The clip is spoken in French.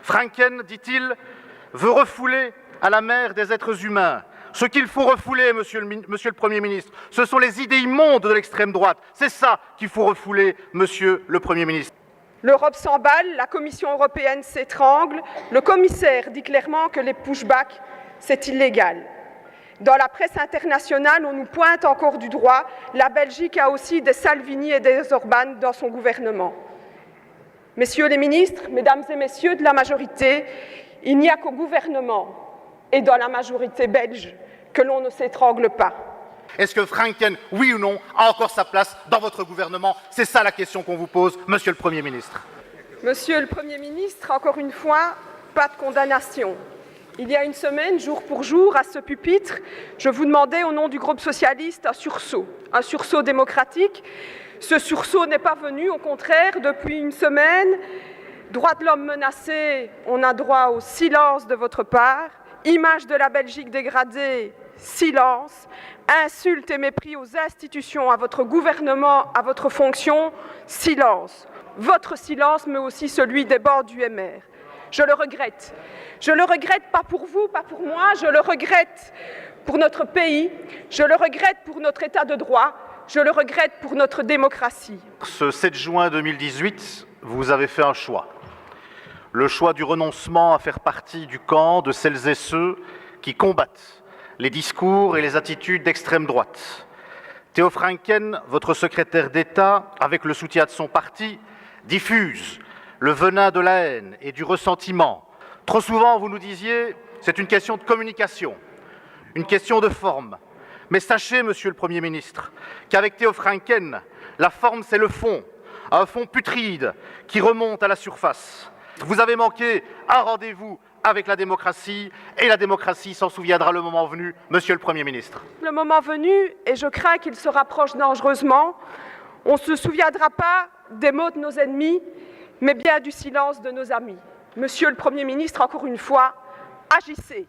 Franken, dit-il, veut refouler à la mer des êtres humains. Ce qu'il faut refouler, monsieur le Premier ministre, ce sont les idées immondes de l'extrême droite. C'est ça qu'il faut refouler, monsieur le Premier ministre. L'Europe s'emballe, la Commission européenne s'étrangle, le commissaire dit clairement que les pushbacks, c'est illégal. Dans la presse internationale, on nous pointe encore du doigt. La Belgique a aussi des Salvini et des Orban dans son gouvernement. Messieurs les ministres, mesdames et messieurs de la majorité, il n'y a qu'au gouvernement et dans la majorité belge que l'on ne s'étrangle pas. Est-ce que Franken, oui ou non, a encore sa place dans votre gouvernement? C'est ça la question qu'on vous pose, monsieur le Premier ministre. Monsieur le Premier ministre, encore une fois, pas de condamnation. Il y a une semaine, jour pour jour, à ce pupitre, je vous demandais au nom du groupe socialiste un sursaut démocratique. Ce sursaut n'est pas venu, au contraire, depuis une semaine. Droits de l'homme menacés, on a droit au silence de votre part. Image de la Belgique dégradée, silence. Insultes et mépris aux institutions, à votre gouvernement, à votre fonction, silence. Votre silence, mais aussi celui des bancs du MR. Je le regrette. Je le regrette pas pour vous, pas pour moi, je le regrette pour notre pays, je le regrette pour notre état de droit, je le regrette pour notre démocratie. Ce 7 juin 2018, vous avez fait un choix. Le choix du renoncement à faire partie du camp de celles et ceux qui combattent les discours et les attitudes d'extrême droite. Theo Franken, votre secrétaire d'État, avec le soutien de son parti, diffuse le venin de la haine et du ressentiment. Trop souvent, vous nous disiez, c'est une question de communication, une question de forme. Mais sachez, monsieur le Premier ministre, qu'avec Theo Franken, la forme, c'est le fond, un fond putride qui remonte à la surface. Vous avez manqué un rendez-vous avec la démocratie, et la démocratie s'en souviendra le moment venu, monsieur le Premier ministre. Le moment venu, et je crains qu'il se rapproche dangereusement, on ne se souviendra pas des mots de nos ennemis, mais bien du silence de nos amis. Monsieur le Premier ministre, encore une fois, agissez.